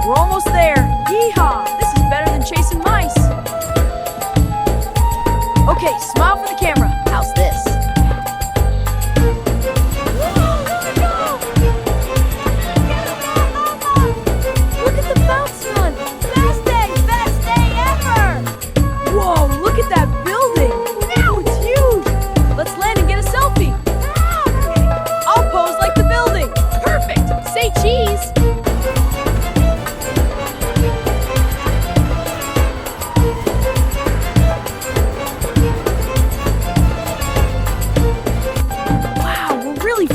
We're almost there. Yeehaw! This is better than chasing mice. Okay, smile for the camera. How's this? Look at the bounce run. Best day ever. Whoa, look at that building. Wow, it's huge. Let's land and get a selfie. I'll pose like the building. Perfect. Say cheese.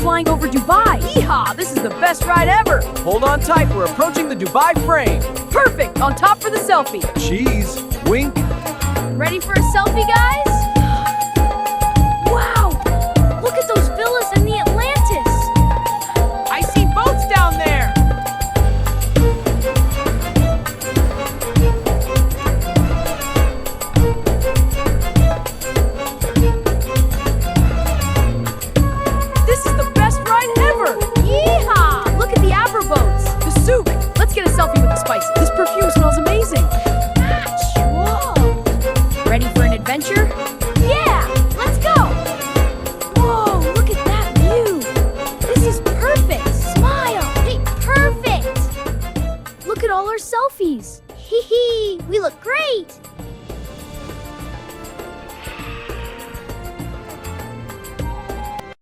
Flying over Dubai. Yeehaw! This is the best ride ever. Hold on tight, we're approaching the Dubai frame. Perfect! On top for the selfie. Cheese, wink. Ready for a selfie, guys? Wow! Look at those villas in the Atlantis. I see boats down there. This is the best ride ever! Yeehaw! Look at the Abra boats. The souk. Let's get a selfie with the spices. This perfume smells amazing. Whoa! Ready for an adventure? Yeah! Let's go! Whoa! Look at that view. This is perfect. Smile. Hey, perfect. Look at all our selfies. Hee hee. We look great.